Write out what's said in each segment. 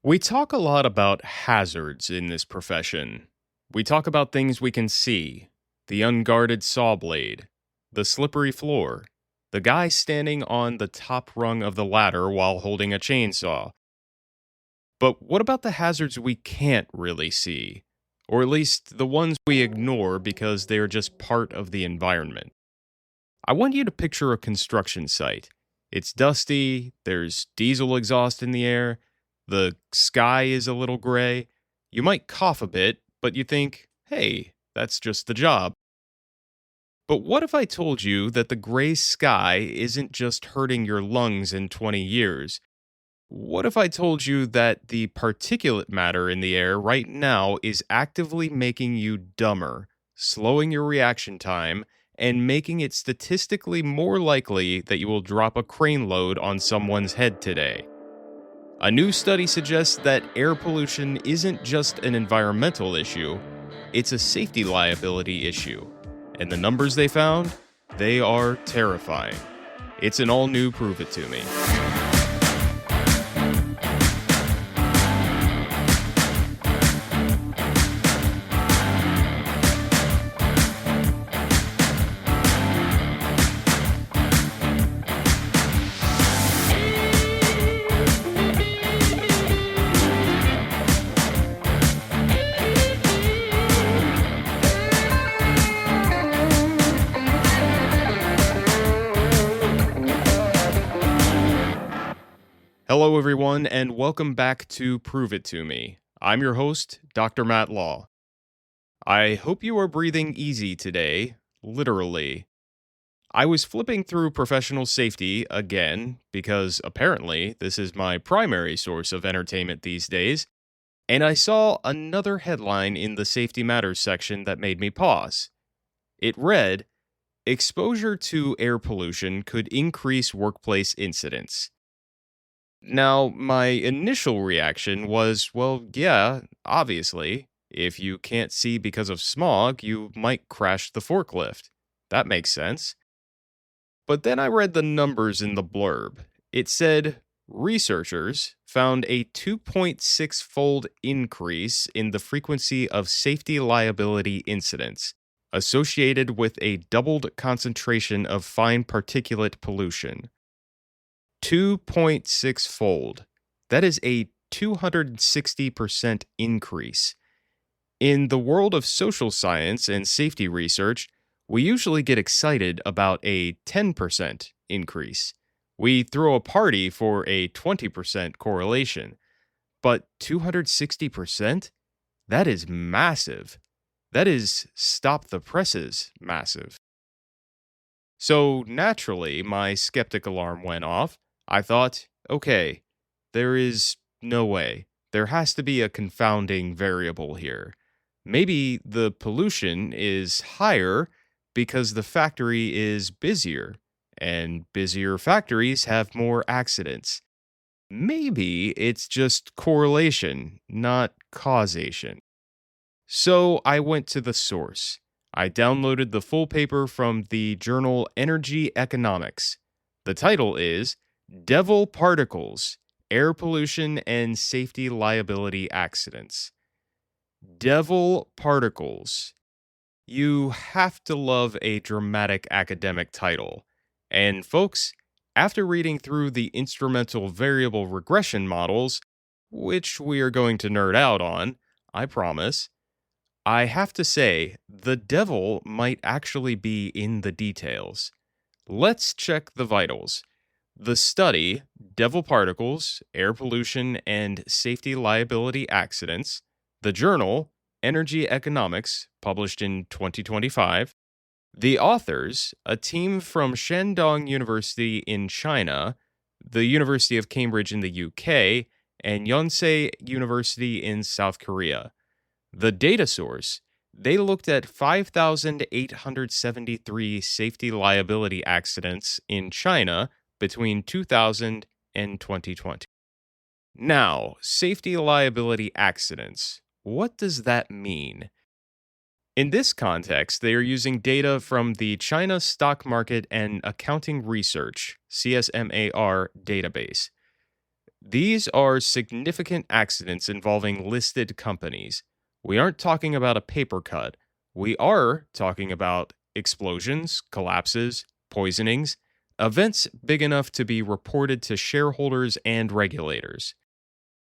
We talk a lot about hazards in this profession. We talk about things we can see: the unguarded saw blade, the slippery floor, the guy standing on the top rung of the ladder while holding a chainsaw. But what about the hazards we can't really see? Or at least the ones we ignore because they're just part of the environment. I want you to picture a construction site. It's dusty, there's diesel exhaust in the air, the sky is a little gray. You might cough a bit, but you think, hey, that's just the job. But what if I told you that the gray sky isn't just hurting your lungs in 20 years? What if I told you that the particulate matter in the air right now is actively making you dumber, slowing your reaction time, and making it statistically more likely that you will drop a crane load on someone's head today? A new study suggests that air pollution isn't just an environmental issue, it's a safety liability issue. And the numbers they found? They are terrifying. It's an all new Prove It To Me. Hello, everyone, and welcome back to Prove It To Me. I'm your host, Dr. Matt Law. I hope you are breathing easy today, literally. I was flipping through professional safety again, because apparently this is my primary source of entertainment these days, and I saw another headline in the Safety Matters section that made me pause. It read, "Exposure to air pollution could increase workplace incidents." Now, my initial reaction was, well, yeah, obviously. If you can't see because of smog, you might crash the forklift. That makes sense. But then I read the numbers in the blurb. It said researchers found a 2.6-fold increase in the frequency of safety liability incidents associated with a doubled concentration of fine particulate pollution. 2.6-fold. That is a 260% increase. In the world of social science and safety research, we usually get excited about a 10% increase. We throw a party for a 20% correlation. But 260%? That is massive. That is stop the presses massive. So naturally, my skeptic alarm went off. I thought, okay, there is no way. There has to be a confounding variable here. Maybe the pollution is higher because the factory is busier, and busier factories have more accidents. Maybe it's just correlation, not causation. So I went to the source. I downloaded the full paper from the journal Energy Economics. The title is Devil Particles, Air Pollution and Safety Liability Accidents. Devil Particles. You have to love a dramatic academic title. And folks, after reading through the instrumental variable regression models, which we are going to nerd out on, I promise, I have to say, the devil might actually be in the details. Let's check the vitals. The study, Devil Particles, Air Pollution, and Safety Liability Accidents, the journal, Energy Economics, published in 2025. The authors, a team from Shandong University in China, the University of Cambridge in the UK, and Yonsei University in South Korea. The data source, they looked at 5,873 safety liability accidents in China between 2000 and 2020. Now, safety liability accidents. What does that mean? In this context, they are using data from the China Stock Market and Accounting Research, CSMAR, database. These are significant accidents involving listed companies. We aren't talking about a paper cut. We are talking about explosions, collapses, poisonings, events big enough to be reported to shareholders and regulators.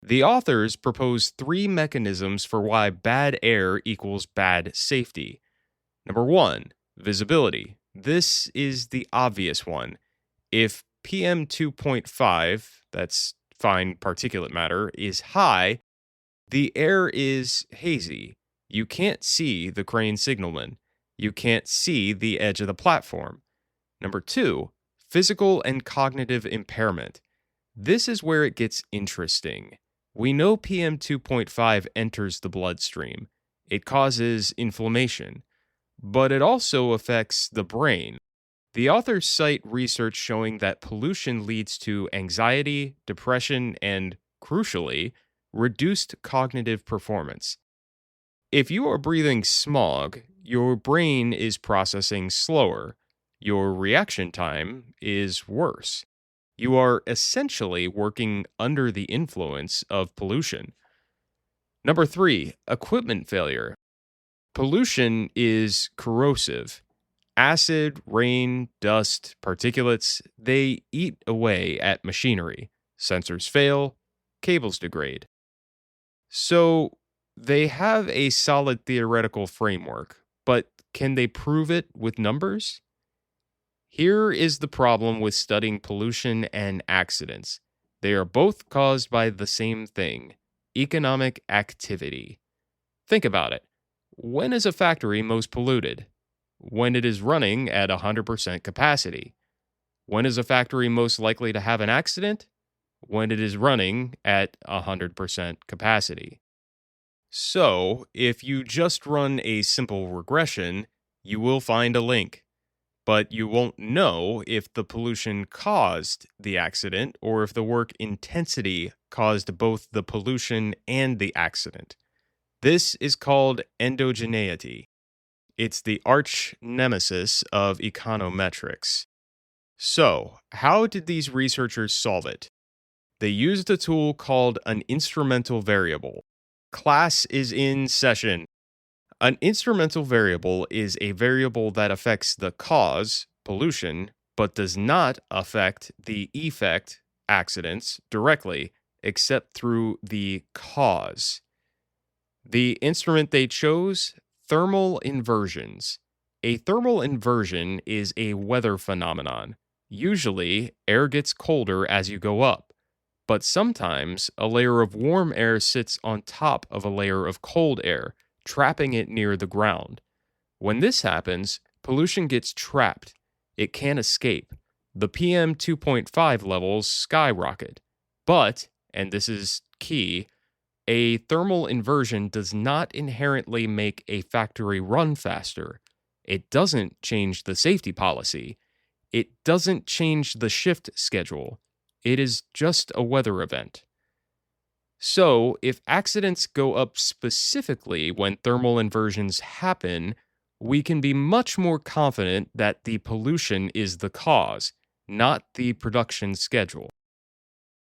The authors propose three mechanisms for why bad air equals bad safety. Number one, visibility. This is the obvious one. If PM 2.5, that's fine particulate matter, is high, the air is hazy. You can't see the crane signalman. You can't see the edge of the platform. Number two, physical and cognitive impairment. This is where it gets interesting. We know PM 2.5 enters the bloodstream. It causes inflammation, but it also affects the brain. The authors cite research showing that pollution leads to anxiety, depression, and, crucially, reduced cognitive performance. If you are breathing smog, your brain is processing slower. Your reaction time is worse. You are essentially working under the influence of pollution. Number three, equipment failure. Pollution is corrosive. Acid, rain, dust, particulates, they eat away at machinery. Sensors fail, cables degrade. So they have a solid theoretical framework, but can they prove it with numbers? Here is the problem with studying pollution and accidents. They are both caused by the same thing: economic activity. Think about it. When is a factory most polluted? When it is running at 100% capacity. When is a factory most likely to have an accident? When it is running at 100% capacity. So, if you just run a simple regression, you will find a link. But you won't know if the pollution caused the accident or if the work intensity caused both the pollution and the accident. This is called endogeneity. It's the arch nemesis of econometrics. So, how did these researchers solve it? They used a tool called an instrumental variable. Class is in session. An instrumental variable is a variable that affects the cause, pollution, but does not affect the effect, accidents, directly, except through the cause. The instrument they chose: thermal inversions. A thermal inversion is a weather phenomenon. Usually, air gets colder as you go up, but sometimes a layer of warm air sits on top of a layer of cold air, trapping it near the ground. When this happens, pollution gets trapped. It can't escape. The PM 2.5 levels skyrocket. But, and this is key, a thermal inversion does not inherently make a factory run faster. It doesn't change the safety policy. It doesn't change the shift schedule. It is just a weather event. So, if accidents go up specifically when thermal inversions happen, we can be much more confident that the pollution is the cause, not the production schedule.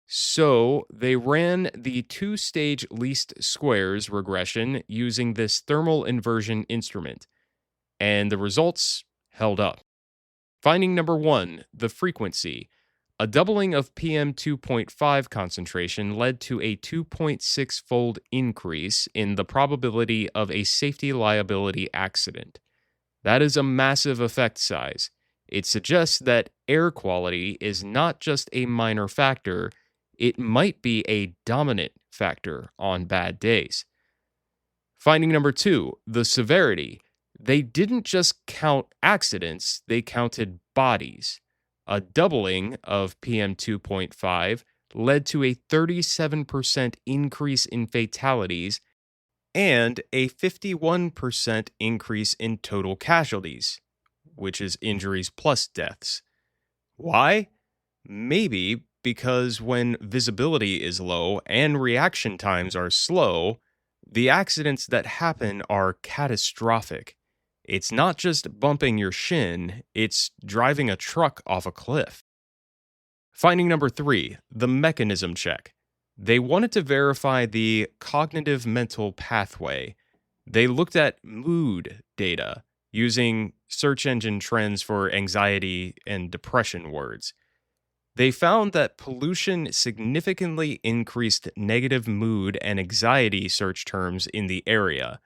So, they ran the two-stage least squares regression using this thermal inversion instrument, and the results held up. Finding number one, the frequency. A doubling of PM 2.5 concentration led to a 2.6-fold increase in the probability of a safety liability accident. That is a massive effect size. It suggests that air quality is not just a minor factor, it might be a dominant factor on bad days. Finding number two, the severity. They didn't just count accidents, they counted bodies. A doubling of PM 2.5 led to a 37% increase in fatalities and a 51% increase in total casualties, which is injuries plus deaths. Why? Maybe because when visibility is low and reaction times are slow, the accidents that happen are catastrophic. It's not just bumping your shin, it's driving a truck off a cliff. Finding number three, the mechanism check. They wanted to verify the cognitive mental pathway. They looked at mood data using search engine trends for anxiety and depression words. They found that pollution significantly increased negative mood and anxiety search terms in the area.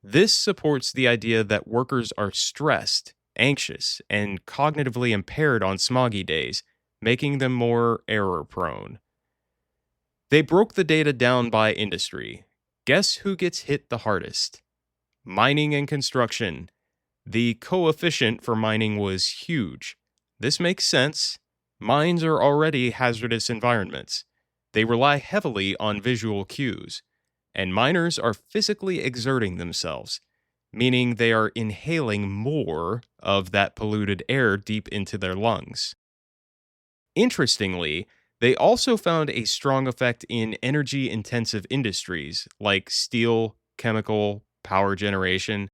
This supports the idea that workers are stressed, anxious, and cognitively impaired on smoggy days, making them more error prone. They broke the data down by industry. Guess who gets hit the hardest? Mining and construction. The coefficient for mining was huge. This makes sense. Mines are already hazardous environments. They rely heavily on visual cues, and miners are physically exerting themselves, meaning they are inhaling more of that polluted air deep into their lungs. Interestingly, they also found a strong effect in energy intensive industries like steel, chemical, power generation.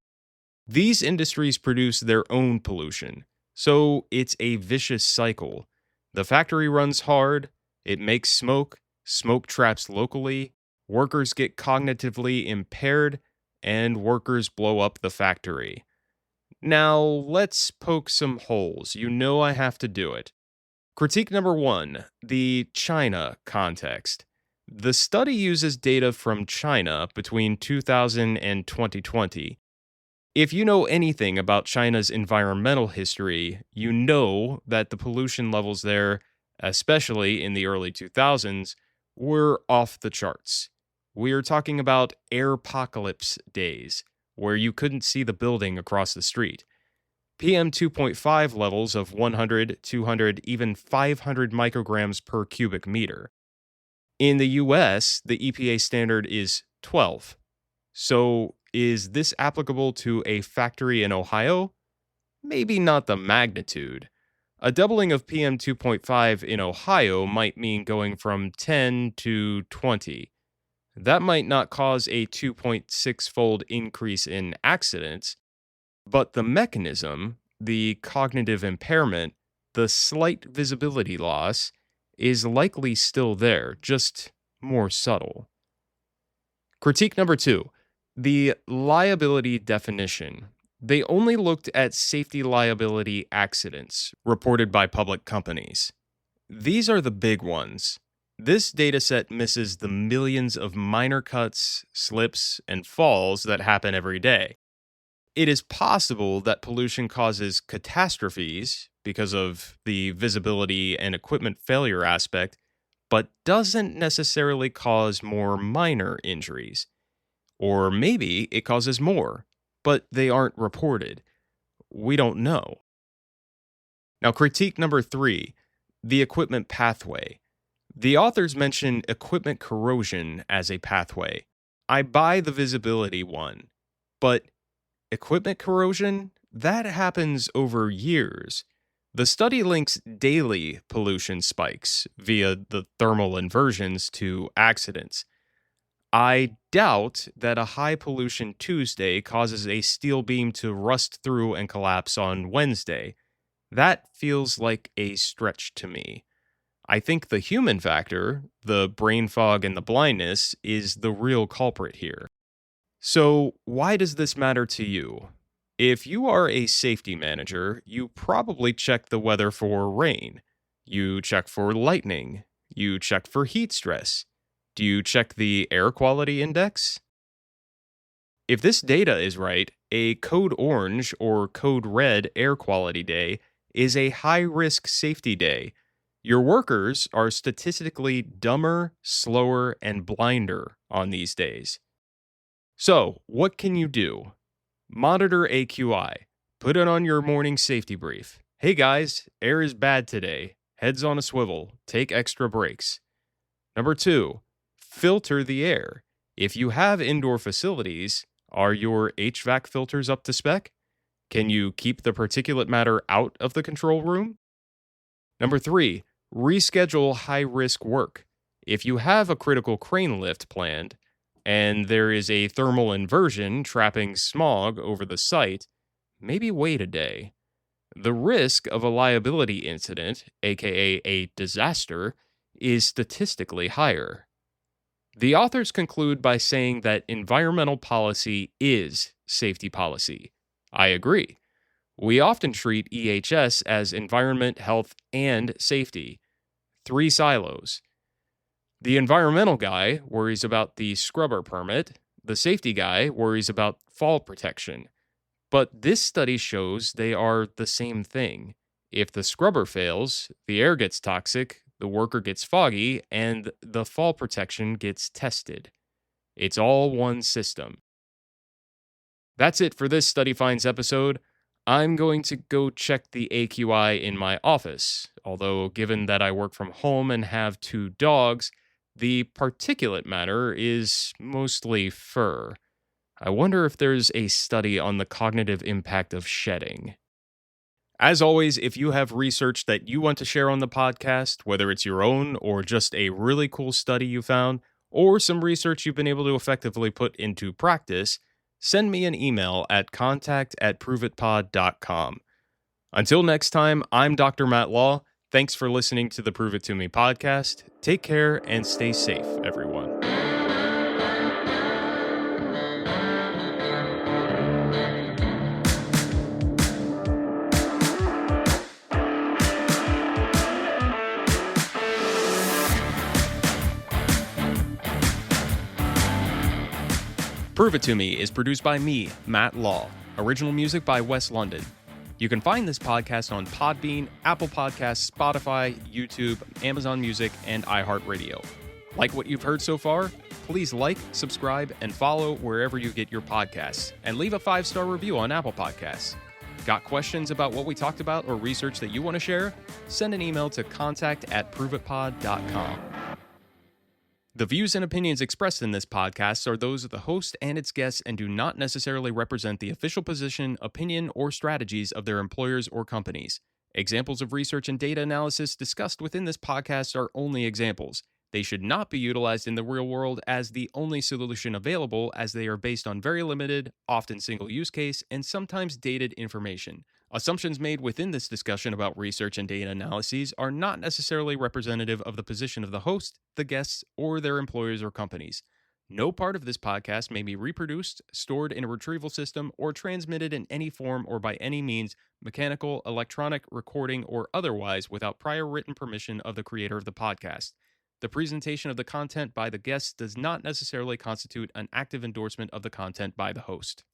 These industries produce their own pollution, so it's a vicious cycle. The factory runs hard, it makes smoke, smoke traps locally, workers get cognitively impaired, and workers blow up the factory. Now, let's poke some holes. You know I have to do it. Critique number one, the China context. The study uses data from China between 2000 and 2020. If you know anything about China's environmental history, you know that the pollution levels there, especially in the early 2000s, were off the charts. We're talking about airpocalypse days, where you couldn't see the building across the street. PM 2.5 levels of 100, 200, even 500 micrograms per cubic meter. In the US, the EPA standard is 12. So, is this applicable to a factory in Ohio? Maybe not the magnitude. A doubling of PM 2.5 in Ohio might mean going from 10 to 20. That might not cause a 2.6-fold increase in accidents, but the mechanism, the cognitive impairment, the slight visibility loss, is likely still there, just more subtle. Critique number two, the liability definition. They only looked at safety liability accidents reported by public companies. These are the big ones. This dataset misses the millions of minor cuts, slips, and falls that happen every day. It is possible that pollution causes catastrophes because of the visibility and equipment failure aspect, but doesn't necessarily cause more minor injuries. Or maybe it causes more, but they aren't reported. We don't know. Now, critique number three, the equipment pathway. The authors mention equipment corrosion as a pathway. I buy the visibility one, but equipment corrosion? That happens over years. The study links daily pollution spikes via the thermal inversions to accidents. I doubt that a high pollution Tuesday causes a steel beam to rust through and collapse on Wednesday. That feels like a stretch to me. I think the human factor, the brain fog and the blindness, is the real culprit here. So, why does this matter to you? If you are a safety manager, you probably check the weather for rain. You check for lightning. You check for heat stress. Do you check the air quality index? If this data is right, a code orange or code red air quality day is a high risk safety day. Your workers are statistically dumber, slower, and blinder on these days. So, what can you do? Monitor AQI. Put it on your morning safety brief. Hey guys, air is bad today. Heads on a swivel. Take extra breaks. Number two, filter the air. If you have indoor facilities, are your HVAC filters up to spec? Can you keep the particulate matter out of the control room? Number three, reschedule high risk work. If you have a critical crane lift planned, and there is a thermal inversion trapping smog over the site, maybe wait a day. The risk of a liability incident, aka a disaster, is statistically higher. The authors conclude by saying that environmental policy is safety policy. I agree. We often treat EHS as environment, health, and safety, three silos. The environmental guy worries about the scrubber permit, the safety guy worries about fall protection. But this study shows they are the same thing. If the scrubber fails, the air gets toxic, the worker gets foggy, and the fall protection gets tested. It's all one system. That's it for this Study Finds episode. I'm going to go check the AQI in my office, although, given that I work from home and have two dogs, the particulate matter is mostly fur. I wonder if there's a study on the cognitive impact of shedding. As always, if you have research that you want to share on the podcast, whether it's your own or just a really cool study you found, or some research you've been able to effectively put into practice, send me an email at contact@proveitpod.com. Until next time, I'm Dr. Matt Law. Thanks for listening to the Prove It To Me podcast. Take care and stay safe, everyone. Prove It To Me is produced by me, Matt Law. Original music by Wes London. You can find this podcast on Podbean, Apple Podcasts, Spotify, YouTube, Amazon Music, and iHeartRadio. Like what you've heard so far? Please like, subscribe, and follow wherever you get your podcasts, and leave a 5-star review on Apple Podcasts. Got questions about what we talked about or research that you want to share? Send an email to contact@proveitpod.com. The views and opinions expressed in this podcast are those of the host and its guests and do not necessarily represent the official position, opinion, or strategies of their employers or companies. Examples of research and data analysis discussed within this podcast are only examples. They should not be utilized in the real world as the only solution available, as they are based on very limited, often single use case, and sometimes dated information. Assumptions made within this discussion about research and data analyses are not necessarily representative of the position of the host, the guests, or their employers or companies. No part of this podcast may be reproduced, stored in a retrieval system, or transmitted in any form or by any means, mechanical, electronic, recording, or otherwise, without prior written permission of the creator of the podcast. The presentation of the content by the guests does not necessarily constitute an active endorsement of the content by the host.